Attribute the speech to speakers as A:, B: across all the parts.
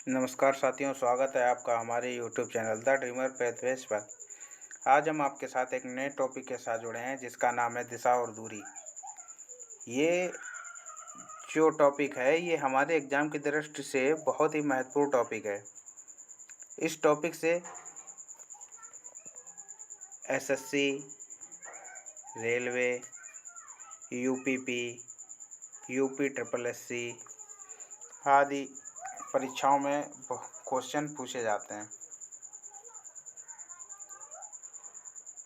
A: नमस्कार साथियों, स्वागत है आपका हमारे YouTube channel the dreamer pathways पर। आज हम आपके साथ एक नए टॉपिक के साथ जुड़े हैं जिसका नाम है दिशा और दूरी। ये जो टॉपिक है ये हमारे एग्ज़ाम की दृष्टि से बहुत ही महत्वपूर्ण टॉपिक है। इस टॉपिक से SSC, railway, UPP, UP triple SC आदि परीक्षाओं में क्वेश्चन पूछे जाते हैं।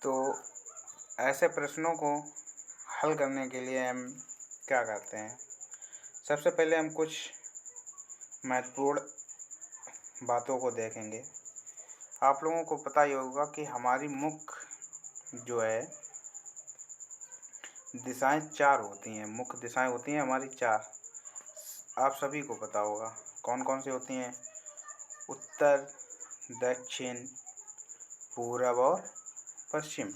A: तो ऐसे प्रश्नों को हल करने के लिए हम क्या करते हैं, सबसे पहले हम कुछ महत्वपूर्ण बातों को देखेंगे। आप लोगों को पता ही होगा कि हमारी मुख्य जो है दिशाएं 4 होती हैं। मुख्य दिशाएं होती हैं हमारी 4। आप सभी को पता होगा कौन कौन सी होती हैं। उत्तर, दक्षिण, पूरब और पश्चिम।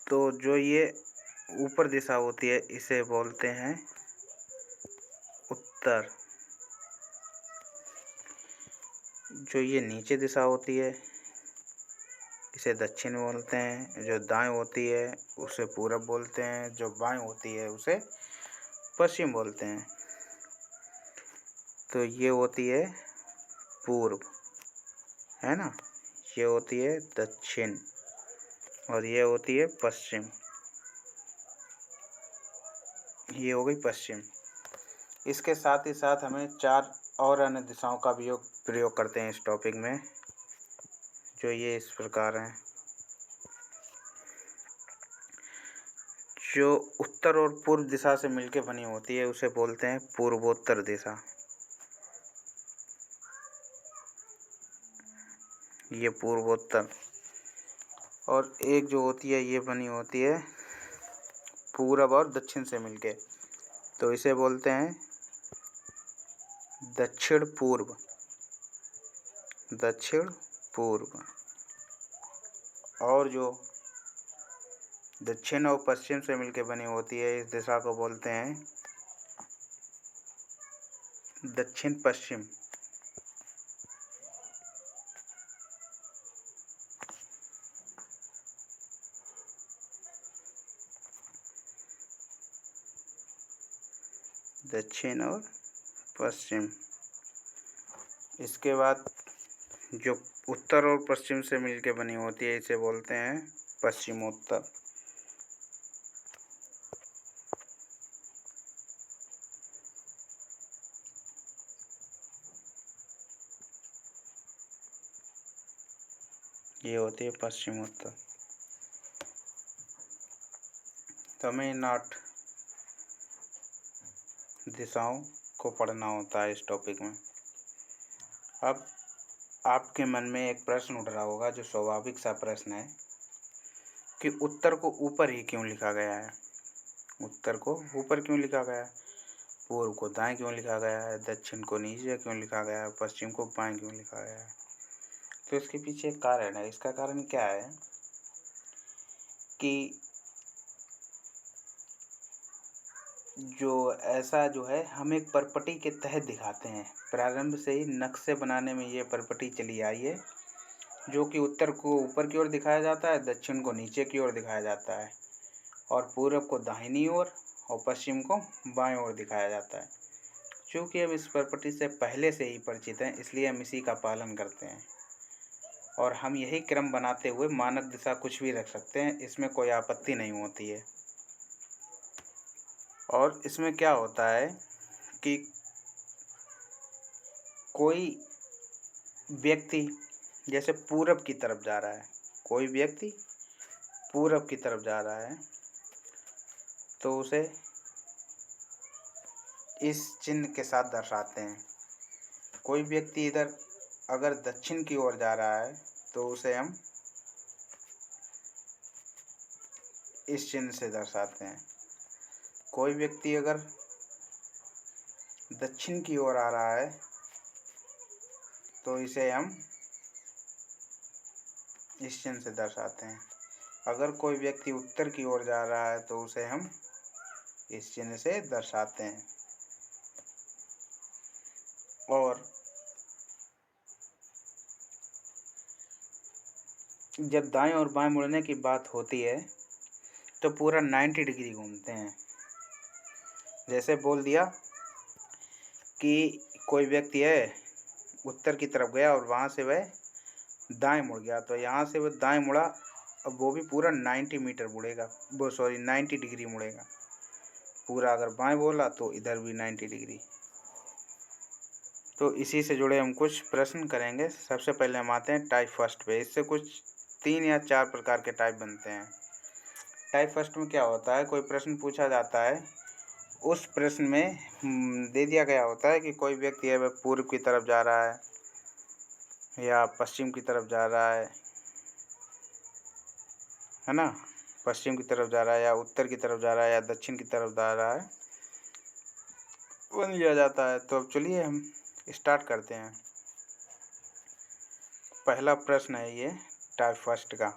A: तो जो ये ऊपर दिशा होती है इसे बोलते हैं उत्तर। जो ये नीचे दिशा होती है इसे दक्षिण बोलते हैं। जो दाएं होती है उसे पूरब बोलते हैं। जो बाएं होती है उसे पश्चिम बोलते हैं। तो ये होती है पूर्व, है ना। ये होती है दक्षिण और ये होती है पश्चिम। ये हो गई पश्चिम। इसके साथ ही साथ हमें 4 और अन्य दिशाओं का भी प्रयोग करते हैं इस टॉपिक में, जो ये इस प्रकार हैं। जो उत्तर और पूर्व दिशा से मिलकर बनी होती है उसे बोलते हैं पूर्वोत्तर दिशा। ये पूर्वोत्तर। और एक जो होती है ये बनी होती है पूरब और दक्षिण से मिलके, तो इसे बोलते हैं दक्षिण पूर्व। दक्षिण पूर्व। और जो दक्षिण और पश्चिम से मिलके बनी होती है इस दिशा को बोलते हैं दक्षिण पश्चिम। दक्षिण और पश्चिम। इसके बाद जो उत्तर और पश्चिम से मिलके बनी होती है इसे बोलते हैं पश्चिमोत्तर। ये होती है पश्चिमोत्तर। तो हमें इन 8 दिशाओं को पढ़ना होता है इस टॉपिक में। अब आपके मन में एक प्रश्न उठ रहा होगा, जो स्वाभाविक सा प्रश्न है कि उत्तर को ऊपर ही क्यों लिखा गया है। उत्तर को ऊपर क्यों लिखा गया है, पूर्व को दाएं क्यों लिखा गया है, दक्षिण को नीचे क्यों लिखा गया है, पश्चिम को बाएं क्यों लिखा गया है। तो इसके पीछे एक कारण है। इसका कारण क्या है कि जो है हम एक परपटी के तहत दिखाते हैं। प्रारंभ से ही नक्शे बनाने में ये परपटी चली आई है, जो कि उत्तर को ऊपर की ओर दिखाया जाता है, दक्षिण को नीचे की ओर दिखाया जाता है, और पूरब को दाहिनी ओर और पश्चिम को बाएं ओर दिखाया जाता है। चूँकि हम इस प्रॉपर्टी से पहले से ही परिचित हैं, इसलिए हम इसी का पालन करते हैं और हम यही क्रम बनाते हुए मानक दिशा कुछ भी रख सकते हैं, इसमें कोई आपत्ति नहीं होती है। और इसमें क्या होता है कि कोई व्यक्ति जैसे पूरब की तरफ जा रहा है, कोई व्यक्ति पूरब की तरफ जा रहा है तो उसे इस चिन्ह के साथ दर्शाते हैं। कोई व्यक्ति इधर अगर दक्षिण की ओर जा रहा है तो उसे हम इस चिन्ह से दर्शाते हैं। कोई व्यक्ति अगर दक्षिण की ओर आ रहा है तो इसे हम इस चिन्ह से दर्शाते हैं। अगर कोई व्यक्ति उत्तर की ओर जा रहा है तो उसे हम इस चिन्ह से दर्शाते हैं। और जब दाएं और बाएं मुड़ने की बात होती है तो पूरा 90 डिग्री घूमते हैं। जैसे बोल दिया कि कोई व्यक्ति है, उत्तर की तरफ गया और वहाँ से वह दाएं मुड़ गया, तो यहाँ से वह दाएं मुड़ा, अब वो भी पूरा 90 मीटर मुड़ेगा, वो सॉरी 90 डिग्री मुड़ेगा पूरा। अगर बाएं बोला तो इधर भी 90 डिग्री। तो इसी से जुड़े हम कुछ प्रश्न करेंगे। सबसे पहले हम आते हैं टाइप फर्स्ट पे। इससे कुछ 3 या 4 प्रकार के टाइप बनते हैं। टाइप फर्स्ट में क्या होता है, कोई प्रश्न पूछा जाता है, उस प्रश्न में दे दिया गया होता है कि कोई व्यक्ति है वह पूर्व की तरफ जा रहा है या पश्चिम की तरफ जा रहा है ना, पश्चिम की तरफ जा रहा है या उत्तर की तरफ जा रहा है या दक्षिण की तरफ जा रहा है, बन लिया जाता है। तो अब चलिए हम स्टार्ट करते हैं। पहला प्रश्न है ये टाइप फर्स्ट का।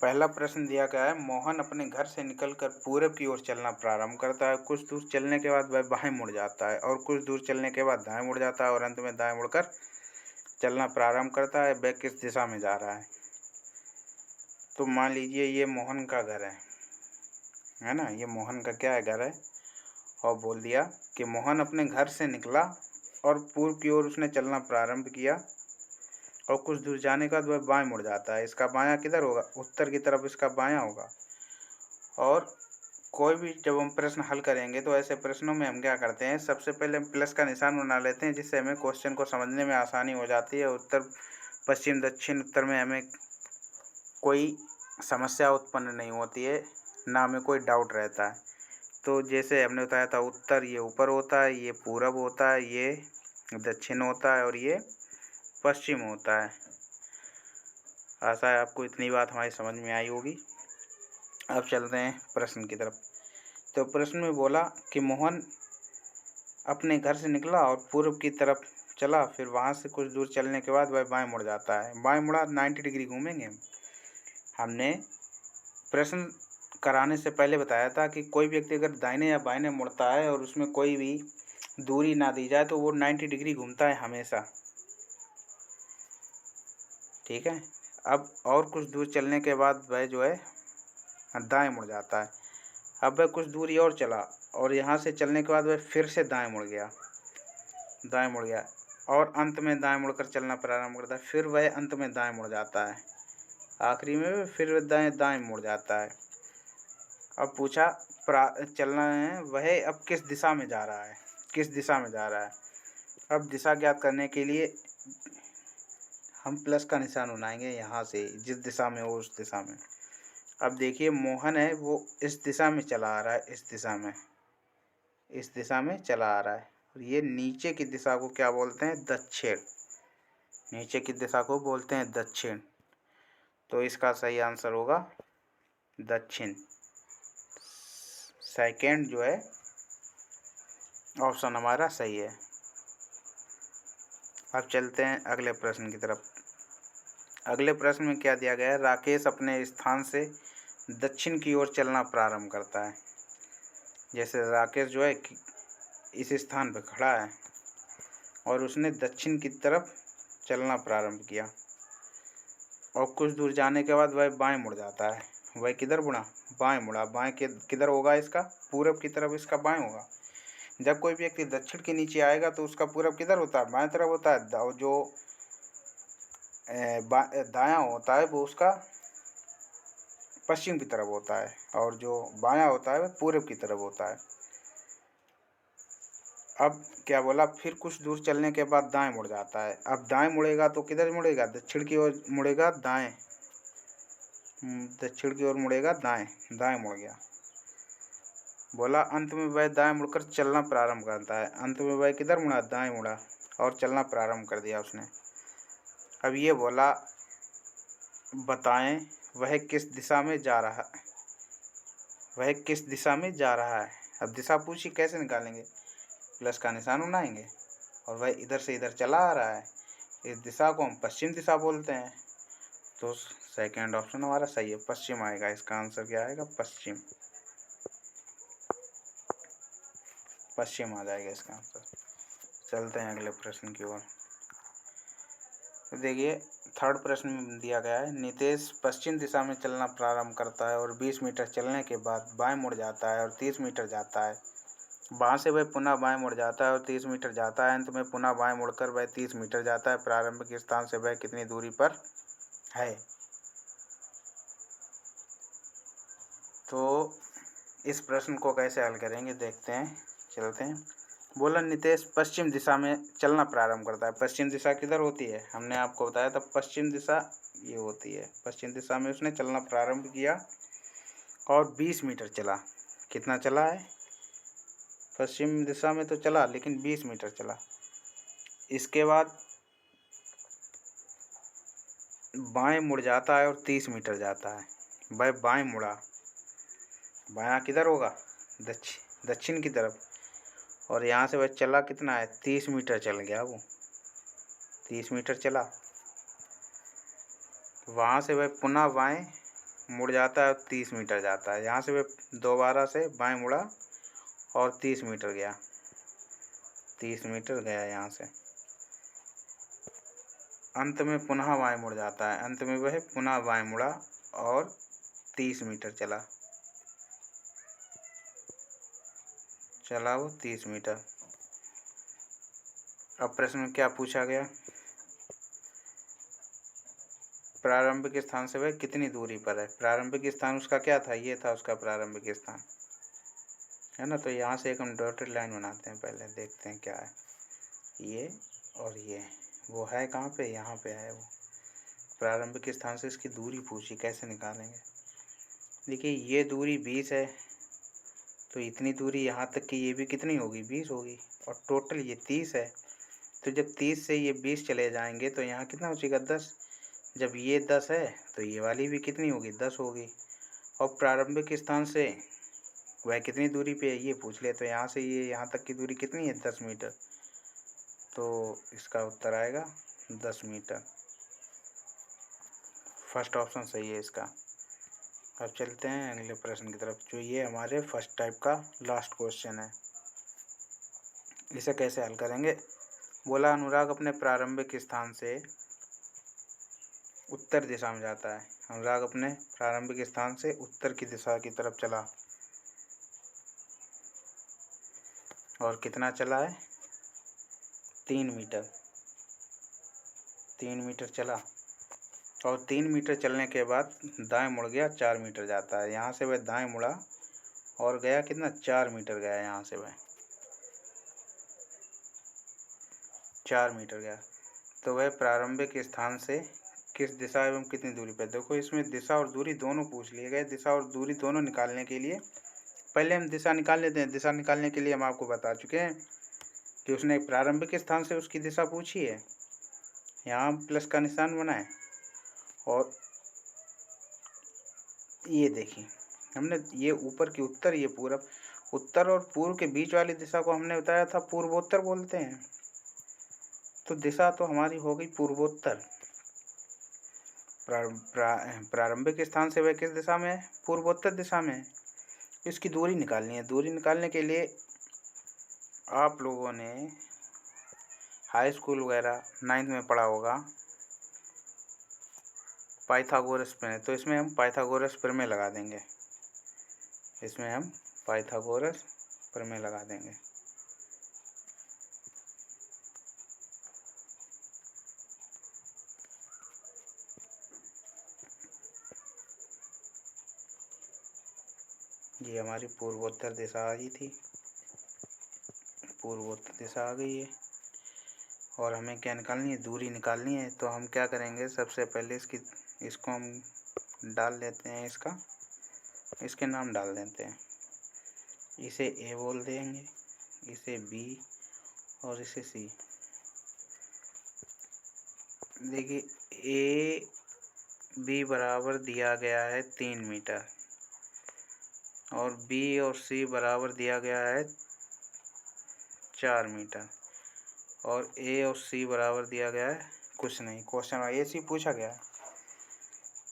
A: पहला प्रश्न दिया गया है, मोहन अपने घर से निकलकर पूरब की ओर चलना प्रारंभ करता है। कुछ दूर चलने के बाद वह बाएं मुड़ जाता है और कुछ दूर चलने के बाद दाएं मुड़ जाता है और अंत में दाएं मुड़कर चलना प्रारंभ करता है। वह किस दिशा में जा रहा है? तो मान लीजिए ये मोहन का घर है ना, ये मोहन का क्या है, घर है। और बोल दिया कि मोहन अपने घर से निकला और पूर्व की ओर उसने चलना प्रारंभ किया और कुछ दूर जाने के बाद वह बाएं मुड़ जाता है। इसका बायां किधर होगा? उत्तर की तरफ इसका बायां होगा। और कोई भी जब हम प्रश्न हल करेंगे तो ऐसे प्रश्नों में हम क्या करते हैं, सबसे पहले हम प्लस का निशान बना लेते हैं, जिससे हमें क्वेश्चन को समझने में आसानी हो जाती है। उत्तर पश्चिम दक्षिण उत्तर में हमें कोई समस्या उत्पन्न नहीं होती है, ना हमें कोई डाउट रहता है। तो जैसे हमने बताया था, उत्तर ये ऊपर होता है, ये पूरब होता है, ये दक्षिण होता है और ये पश्चिम होता है। आशा है आपको इतनी बात हमारी समझ में आई होगी। अब चलते हैं प्रश्न की तरफ। तो प्रश्न में बोला कि मोहन अपने घर से निकला और पूर्व की तरफ चला, फिर वहाँ से कुछ दूर चलने के बाद वह बाएं मुड़ जाता है। बाएं मुड़ा 90 डिग्री घूमेंगे। हमने प्रश्न कराने से पहले बताया था कि कोई व्यक्ति अगर दाहिने या बाएं मुड़ता है और उसमें कोई भी दूरी ना दी जाए तो वो 90 डिग्री घूमता है हमेशा। ठीक है। अब और कुछ दूर चलने के बाद वह जो है दाएं मुड़ जाता है। अब वह कुछ दूरी और चला और यहाँ से चलने के बाद वह फिर से दाएं मुड़ गया, दाएं मुड़ गया और अंत में दाएं मुड़कर चलना प्रारंभ करता है। फिर वह अंत में दाएं मुड़ जाता है, आखिरी में फिर वह दाएं मुड़ जाता है। अब पूछा चलना है, वह अब किस दिशा में जा रहा है, किस दिशा में जा रहा है। अब दिशा ज्ञात करने के लिए हम प्लस का निशान बनाएंगे, यहाँ से जिस दिशा में हो उस दिशा में। अब देखिए मोहन है वो इस दिशा में चला आ रहा है, इस दिशा में, इस दिशा में चला आ रहा है। और ये नीचे की दिशा को क्या बोलते हैं? दक्षिण। नीचे की दिशा को बोलते हैं दक्षिण। तो इसका सही आंसर होगा दक्षिण। सेकंड जो है ऑप्शन हमारा सही है। अब चलते हैं अगले प्रश्न की तरफ। अगले प्रश्न में क्या दिया गया है, राकेश अपने स्थान से दक्षिण की ओर चलना प्रारंभ करता है। जैसे राकेश जो है इस स्थान पर खड़ा है और उसने दक्षिण की तरफ चलना प्रारंभ किया और कुछ दूर जाने के बाद वह बाएं मुड़ जाता है। वह किधर मुड़ा? बाएं मुड़ा। बाएं के किधर होगा? इसका पूरब की तरफ इसका बाएं होगा। जब कोई व्यक्ति दक्षिण के नीचे आएगा तो उसका पूरब किधर होता है? बाएं तरफ होता है। और जो दायां होता है वो उसका पश्चिम की तरफ होता है और जो बायां होता है वह पूरब की तरफ होता है। अब क्या बोला, फिर कुछ दूर चलने के बाद दाएं मुड़ जाता है। अब दाएं मुड़ेगा तो किधर मुड़ेगा? दक्षिण की ओर मुड़ेगा, दाएं, दक्षिण की ओर मुड़ेगा, दाएं, दाएं मुड़ गया। बोला अंत में वह दाएं मुड़कर चलना प्रारंभ करता है। अंत में वह किधर मुड़ा? दाएं मुड़ा और चलना प्रारंभ कर दिया उसने। अब ये बोला बताएं वह किस दिशा में जा रहा है, वह किस दिशा में जा रहा है। अब दिशा पूछी, कैसे निकालेंगे? प्लस का निशान बनाएंगे और वह इधर से इधर चला आ रहा है, इस दिशा को हम पश्चिम दिशा बोलते हैं। तो सेकंड ऑप्शन हमारा सही है, पश्चिम आएगा। इसका आंसर क्या आएगा? पश्चिम, पश्चिम आ जाएगा इसका आंसर। चलते हैं अगले प्रश्न की ओर। तो देखिए, थर्ड प्रश्न में दिया गया है, नितेश पश्चिम दिशा में चलना प्रारंभ करता है और 20 मीटर चलने के बाद बाएं मुड़ जाता है और 30 मीटर जाता है। वहाँ से वह पुनः बाएं मुड़ जाता है और 30 मीटर जाता है। अंत में पुनः बाएं मुड़कर वह 30 मीटर जाता है। प्रारंभिक स्थान से वह कितनी दूरी पर है? तो इस प्रश्न को कैसे हल करेंगे देखते हैं, चलते हैं। बोला नितेश पश्चिम दिशा में चलना प्रारंभ करता है। पश्चिम दिशा किधर होती है? हमने आपको बताया था पश्चिम दिशा ये होती है। पश्चिम दिशा में उसने चलना प्रारंभ किया और 20 मीटर चला। कितना चला है? पश्चिम दिशा में तो चला लेकिन 20 मीटर चला। इसके बाद बाएं मुड़ जाता है और 30 मीटर जाता है। वह बाएं मुड़ा, बायां किधर होगा? दक्षिण की तरफ। और यहाँ से वह चला कितना है? 30 मीटर चल गया। वो 30 मीटर चला। वहाँ से वह पुनः बाएं मुड़ जाता है और 30 मीटर जाता है। यहाँ से वह दोबारा से बाएं मुड़ा और 30 मीटर गया। 30 मीटर गया यहाँ से। अंत में पुनः बाएं मुड़ जाता है। अंत में वह पुनः बाएं मुड़ा और 30 मीटर चला वो 30 मीटर। अब प्रश्न में क्या पूछा गया? प्रारंभिक स्थान से वह कितनी दूरी पर है? प्रारंभिक स्थान उसका क्या था? ये था उसका प्रारंभिक स्थान, है ना। तो यहाँ से एक हम डॉटेड लाइन बनाते हैं। पहले देखते हैं क्या है। ये और ये वो है कहाँ पे? यहाँ पे है वो। प्रारंभिक स्थान से इसकी दूरी पूछी, कैसे निकालेंगे? देखिए, ये दूरी 20 है तो इतनी दूरी यहाँ तक की ये भी कितनी होगी? 20 होगी। और टोटल ये 30 है। तो जब 30 से ये 20 चले जाएंगे तो यहाँ कितना हो जाएगा? 10। जब ये 10 है तो ये वाली भी कितनी होगी? 10 होगी। और प्रारंभिक स्थान से वह कितनी दूरी पे है ये पूछ ले। तो यहाँ से ये यहाँ तक की दूरी कितनी है? 10 मीटर। तो इसका उत्तर आएगा 10 मीटर। फर्स्ट ऑप्शन सही है इसका। अब चलते हैं अगले प्रश्न की तरफ, जो ये हमारे फर्स्ट टाइप का लास्ट क्वेश्चन है। इसे कैसे हल करेंगे? बोला अनुराग अपने प्रारंभिक स्थान से उत्तर दिशा में जाता है। अनुराग अपने प्रारंभिक स्थान से उत्तर की दिशा की तरफ चला और कितना चला है? 3 मीटर। 3 मीटर चला और 3 मीटर चलने के बाद दाएं मुड़ गया, 4 मीटर जाता है। यहाँ से वह दाएं मुड़ा और गया कितना? 4 मीटर गया। यहाँ से वह 4 मीटर गया। तो वह प्रारंभिक स्थान से किस दिशा एवं कितनी दूरी पर? देखो, इसमें दिशा और दूरी दोनों पूछ लिए गए। दिशा और दूरी दोनों निकालने के लिए पहले हम दिशा निकाल लेते हैं। दिशा निकालने के लिए हम आपको बता चुके हैं कि उसने प्रारंभिक स्थान से उसकी दिशा पूछी है। यहाँ प्लस का निशान बनाए और ये देखिए, हमने ये ऊपर की उत्तर, ये पूरब। उत्तर और पूर्व के बीच वाली दिशा को हमने बताया था पूर्वोत्तर बोलते हैं। तो दिशा तो हमारी हो गई पूर्वोत्तर। प्रारंभिक स्थान से वह किस दिशा में है? पूर्वोत्तर दिशा में है। इसकी दूरी निकालनी है। दूरी निकालने के लिए आप लोगों ने हाई स्कूल वगैरह 9th में पढ़ा होगा पाइथागोरस प्रमेय। तो इसमें हम पाइथागोरस प्रमेय लगा देंगे। इसमें हम पाइथागोरस प्रमेय लगा देंगे। ये हमारी पूर्वोत्तर दिशा आ गई थी। पूर्वोत्तर दिशा आ गई है और हमें क्या निकालनी है? दूरी निकालनी है। तो हम क्या करेंगे? सबसे पहले इसको हम डाल लेते हैं। इसके नाम डाल देते हैं। इसे ए बोल देंगे, इसे बी और इसे सी। देखिए, ए बी बराबर दिया गया है 3 मीटर और बी और सी बराबर दिया गया है 4 मीटर और ए और सी बराबर दिया गया है कुछ नहीं। क्वेश्चन ए सी पूछा गया है।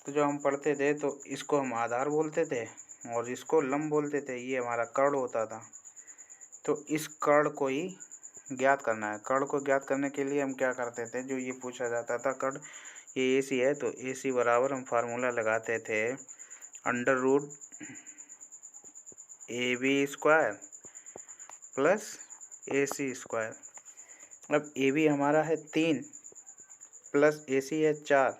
A: तो जो हम पढ़ते थे तो इसको हम आधार बोलते थे और इसको लंब बोलते थे। ये हमारा कर्ण होता था। तो इस कर्ण को ही ज्ञात करना है। कर्ण को ज्ञात करने के लिए हम क्या करते थे, जो ये पूछा जाता था कर्ण ये AC है तो AC बराबर हम फार्मूला लगाते थे under root AB² plus AC²। अब AB हमारा है 3 प्लस AC है 4,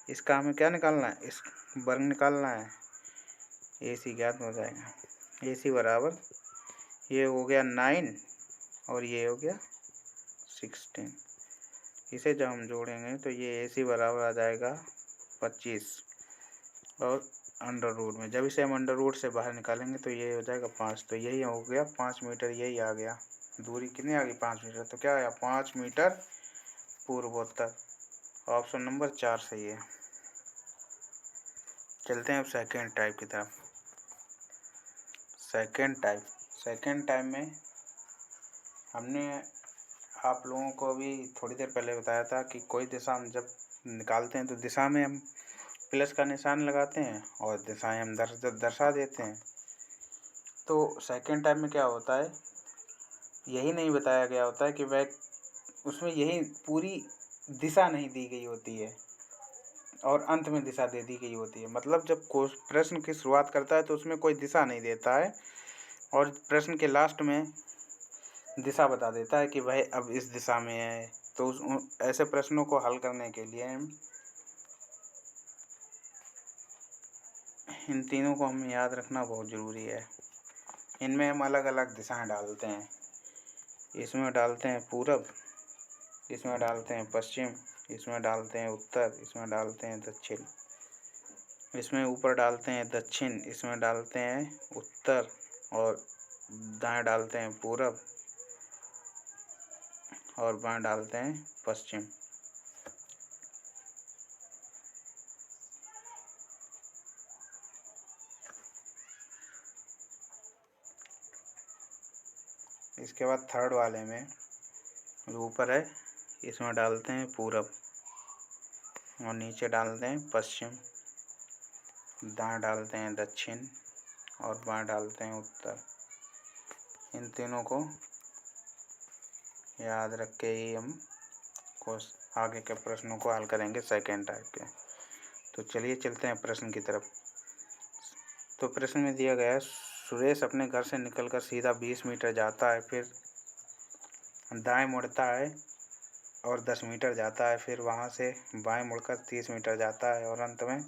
A: इसका हमें क्या निकालना है, इस वर्ग निकालना है। AC ज्ञात हो जाएगा। AC बराबर ये हो गया 9 और ये हो गया 16। इसे जब हम जोड़ेंगे तो ये AC बराबर आ जाएगा 25 और अंडर रूट में जब इसे हम अंडर रूट से बाहर निकालेंगे तो ये हो जाएगा 5। तो यही हो गया 5 मीटर, यही आ गया। दूरी कितनी आ गई, 5 मीटर। तो क्या आया, 5 मीटर पूर्वोत्तर। ऑप्शन नंबर 4 सही है। चलते हैं अब सेकेंड टाइप की तरफ। सेकेंड टाइप में हमने आप लोगों को अभी थोड़ी देर पहले बताया था कि कोई दिशा हम जब निकालते हैं तो दिशा में हम प्लस का निशान लगाते हैं और दिशाएं हम दर्शा देते हैं। तो सेकेंड टाइप में क्या होता है, यही नहीं बताया गया होता है कि वह उसमें यही पूरी दिशा नहीं दी गई होती है और अंत में दिशा दे दी गई होती है। मतलब जब प्रश्न की शुरुआत करता है तो उसमें कोई दिशा नहीं देता है और प्रश्न के लास्ट में दिशा बता देता है कि वह अब इस दिशा में है। तो ऐसे प्रश्नों को हल करने के लिए इन तीनों को हमें याद रखना बहुत ज़रूरी है। इनमें हम अलग अलग दिशाएं डालते हैं। इसमें डालते हैं पूरब, इसमें डालते हैं पश्चिम, इसमें डालते हैं उत्तर, इसमें डालते हैं दक्षिण। इसमें ऊपर डालते हैं दक्षिण, इसमें डालते हैं उत्तर और दाएं डालते हैं पूरब और बाएं डालते हैं पश्चिम। इसके बाद थर्ड वाले में जो ऊपर है इसमें डालते हैं पूरब और नीचे डालते हैं पश्चिम, दाएं डालते हैं दक्षिण और बाएं डालते हैं उत्तर। इन तीनों को याद रख के ही हम आगे के प्रश्नों को हल करेंगे सेकेंड टाइप के। तो चलिए चलते हैं प्रश्न की तरफ। तो प्रश्न में दिया गया है सुरेश अपने घर से निकलकर सीधा 20 मीटर जाता है, फिर दाएं मुड़ता है और 10 मीटर जाता है, फिर वहां से बाएं मुड़कर 30 मीटर जाता है और अंत में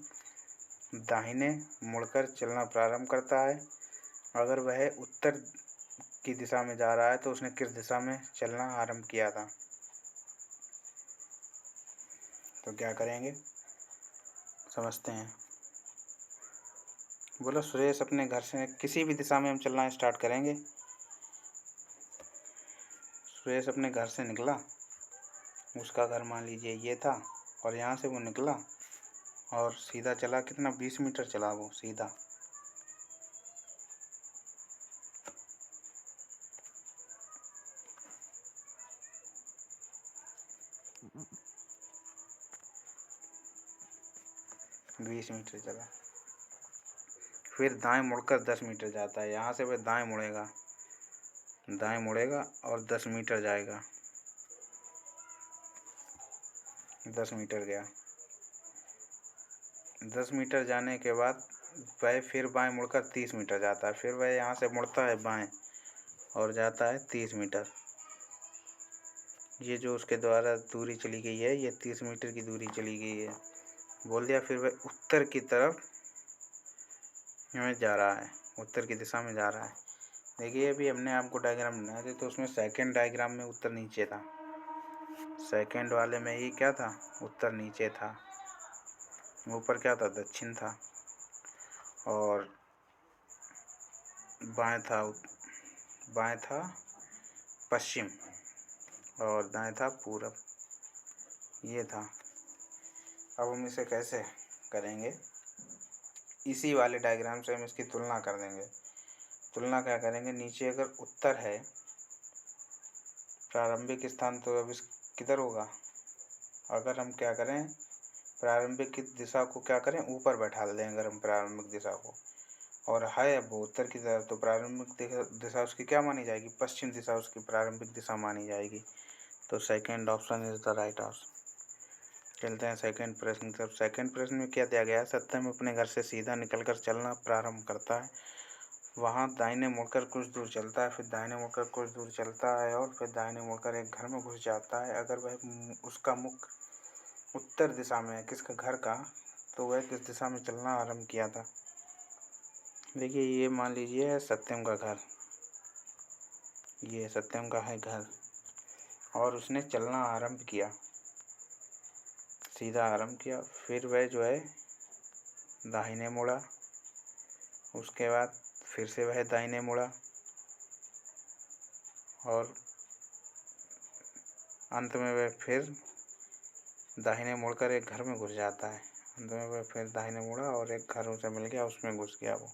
A: दाहिने मुड़कर चलना प्रारंभ करता है। अगर वह उत्तर की दिशा में जा रहा है तो उसने किस दिशा में चलना आरंभ किया था। तो क्या करेंगे समझते हैं। बोलो सुरेश अपने घर से किसी भी दिशा में हम चलना स्टार्ट करेंगे। सुरेश अपने घर से निकला, उसका घर मान लीजिए ये था और यहाँ से वो निकला और सीधा चला, कितना 20 मीटर चला वो सीधा। बीस मीटर चला, फिर दाएं मुड़कर 10 मीटर जाता है। यहाँ से वह दाएं मुड़ेगा और 10 मीटर जाएगा। 10 मीटर गया, 10 मीटर जाने के बाद वह फिर बाएं मुड़कर 30 मीटर जाता है। फिर वह यहाँ से मुड़ता है बाएं और जाता है 30 मीटर। ये जो उसके द्वारा दूरी चली गई है ये 30 मीटर की दूरी चली गई है, बोल दिया। फिर वह उत्तर की तरफ में जा रहा है, उत्तर की दिशा में जा रहा है। देखिए अभी हमने आपको डायग्राम बनाया था तो उसमें सेकंड डायग्राम में उत्तर नीचे था, सेकंड वाले में ही क्या था, उत्तर नीचे था, ऊपर क्या था, दक्षिण था और बाएं था पश्चिम और दाएं था पूरब। ये था। अब हम इसे कैसे करेंगे, इसी वाले डायग्राम से हम इसकी तुलना कर देंगे। तुलना क्या करेंगे, नीचे अगर उत्तर है प्रारंभिक स्थान तो अब इस किधर होगा। अगर हम क्या करें प्रारंभिक की दिशा को क्या करें ऊपर बैठा दें, अगर हम प्रारंभिक दिशा को और है अब वो उत्तर की तरफ, तो प्रारंभिक दिशा उसकी क्या मानी जाएगी? पश्चिम दिशा उसकी प्रारंभिक दिशा मानी जाएगी। तो second option is the right answer. चलते हैं सेकंड प्रश्न की तरफ। सेकंड प्रश्न में क्या दिया गया है? सत्यम अपने घर से सीधा निकलकर चलना प्रारंभ करता है, वहाँ दाहिने मुड़कर कुछ दूर चलता है, फिर दाहिने मुड़कर कुछ दूर चलता है और फिर दाहिने मुड़कर एक घर में घुस जाता है। अगर वह उसका मुख उत्तर दिशा में है, किसका? घर का, तो वह किस दिशा में चलना आरंभ किया था? देखिए ये मान लीजिए है सत्यम का घर, ये सत्यम का है घर और उसने चलना आरंभ किया, सीधा आरंभ किया। फिर वह जो है दाहिने मुड़ा, उसके बाद फिर से वह दाहिने मुड़ा और अंत में वह फिर दाहिने मुड़कर एक घर में घुस जाता है। अंत में वह फिर दाहिने मुड़ा और एक घर उसे मिल गया, उसमें घुस गया वो।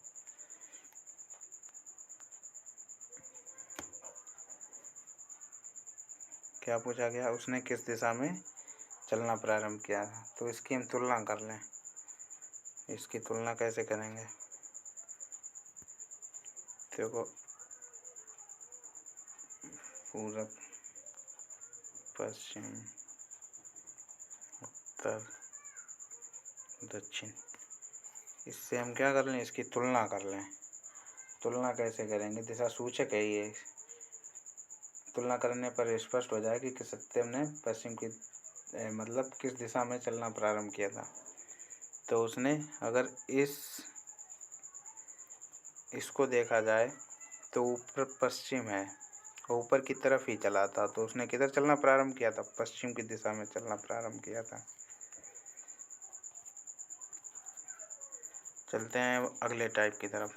A: क्या पूछा गया? उसने किस दिशा में चलना प्रारंभ किया था? तो इसकी हम तुलना कर लें। इसकी तुलना कैसे करेंगे? देखो पूरब, पश्चिम, उत्तर, दक्षिण, इससे हम क्या कर लें? इसकी तुलना कर लें। तुलना कैसे करेंगे? दिशा सूचक है ये, तुलना करने पर स्पष्ट हो जाएगी कि सत्यम ने पश्चिम की मतलब किस दिशा में चलना प्रारंभ किया था। तो उसने अगर इसको देखा जाए तो ऊपर पश्चिम है, ऊपर की तरफ ही चला था, तो उसने किधर चलना प्रारंभ किया था? पश्चिम की दिशा में चलना प्रारंभ किया था। चलते हैं अगले टाइप की तरफ,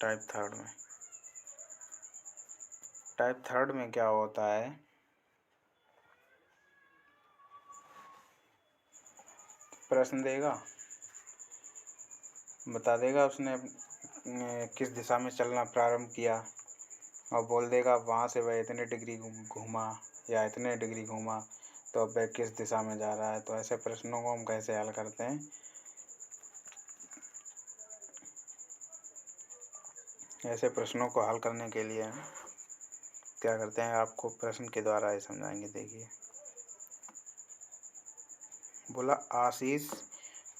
A: टाइप थर्ड में। टाइप थर्ड में क्या होता है? प्रश्न देगा, बता देगा उसने किस दिशा में चलना प्रारंभ किया और बोल देगा वहाँ से वह इतने डिग्री घूमा या इतने डिग्री घूमा, तो अब वह किस दिशा में जा रहा है। तो ऐसे प्रश्नों को हम कैसे हल करते हैं? ऐसे प्रश्नों को हल करने के लिए क्या करते हैं, आपको प्रश्न के द्वारा ही समझाएंगे। देखिए बोला आशीष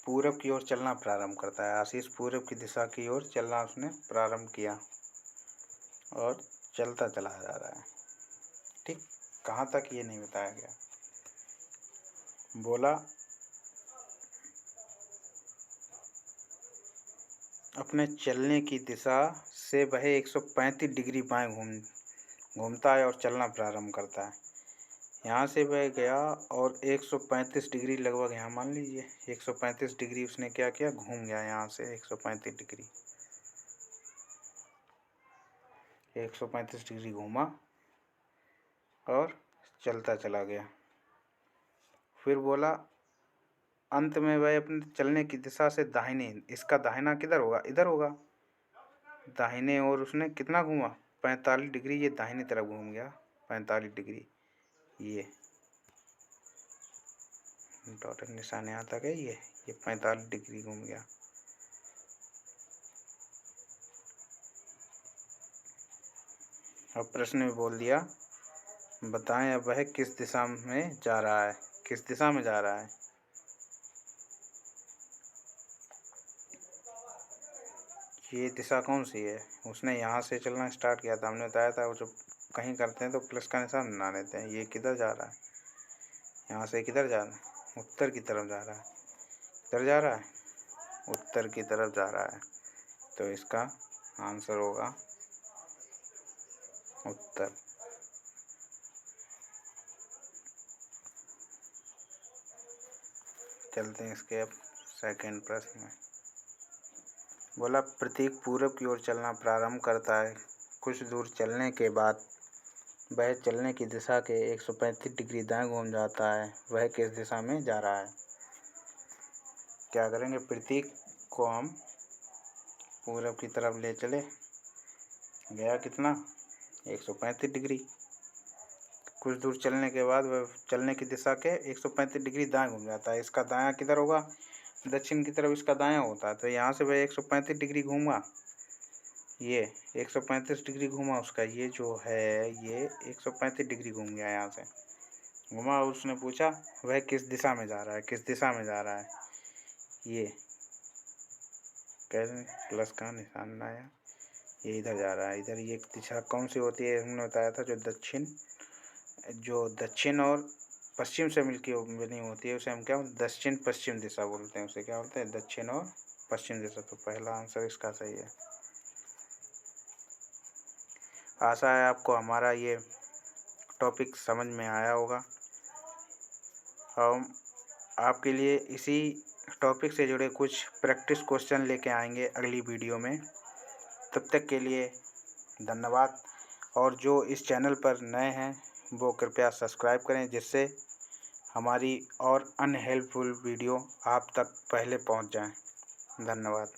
A: पूरब की ओर चलना प्रारंभ करता है। आशीष पूरब की दिशा की ओर चलना उसने प्रारंभ किया और चलता चला जा रहा है। ठीक, कहाँ तक ये नहीं बताया गया। बोला अपने चलने की दिशा से वह 135 डिग्री बाएं घूमता है और चलना प्रारंभ करता है। यहाँ से वह गया और 135 डिग्री लगभग, यहाँ मान लीजिए 135 डिग्री उसने क्या किया? घूम गया यहाँ से 135 डिग्री, 135 डिग्री घूमा और चलता चला गया। फिर बोला अंत में वह अपने चलने की दिशा से दाहिने, इसका दाहिना किधर होगा? इधर होगा, दाहिने और उसने कितना घूमा? 45 डिग्री, ये दाहिनी तरफ घूम गया 45 डिग्री। ये डॉटेड निशान यहाँ तक है, ये 45 डिग्री घूम गया। अब प्रश्न में बोल दिया बताएं अब वह किस दिशा में जा रहा है? किस दिशा में जा रहा है? ये दिशा कौन सी है? उसने यहाँ से चलना स्टार्ट किया था, हमने बताया था वो जब कहीं करते हैं तो प्लस का निशान बना लेते हैं। ये किधर जा रहा है? यहाँ से किधर जा रहा है? उत्तर की तरफ जा रहा है। किधर जा रहा है? उत्तर की तरफ जा रहा है। तो इसका आंसर होगा उत्तर। चलते हैं इसके अब सेकंड प्रश्न में। बोला प्रतीक पूरब की ओर चलना प्रारंभ करता है, कुछ दूर चलने के बाद वह चलने की दिशा के 135 डिग्री दाएं घूम जाता है, वह किस दिशा में जा रहा है? क्या करेंगे? प्रतीक को हम पूरब की तरफ ले चले, गया कितना? 135 डिग्री। कुछ दूर चलने के बाद वह चलने की दिशा के 135 डिग्री दाएं घूम जाता है, इसका दायां किधर होगा? दक्षिण की तरफ इसका दायां होता है, तो यहाँ से वह 135 डिग्री घूमा, ये 135 डिग्री घूमा उसका, ये जो है ये 135 डिग्री घूम गया यहाँ से घुमा। उसने पूछा वह किस दिशा में जा रहा है, किस दिशा में जा रहा है। ये कैसे प्लस का निशान आया, ये इधर जा रहा है, इधर। ये दिशा कौन सी होती है, हमने बताया था, जो दक्षिण और पश्चिम से मिलकर बनी होती है, उसे हम क्या दक्षिण पश्चिम दिशा बोलते हैं। उसे क्या बोलते हैं, दक्षिण और पश्चिम दिशा। तो पहला आंसर इसका सही है। आशा है आपको हमारा ये टॉपिक समझ में आया होगा। हम आपके लिए इसी टॉपिक से जुड़े कुछ प्रैक्टिस क्वेश्चन लेके आएंगे अगली वीडियो में। तब तक के लिए धन्यवाद। और जो इस चैनल पर नए हैं वो कृपया सब्सक्राइब करें, जिससे हमारी और अन्य हेल्पफुल वीडियो आप तक पहले पहुंच जाएं। धन्यवाद।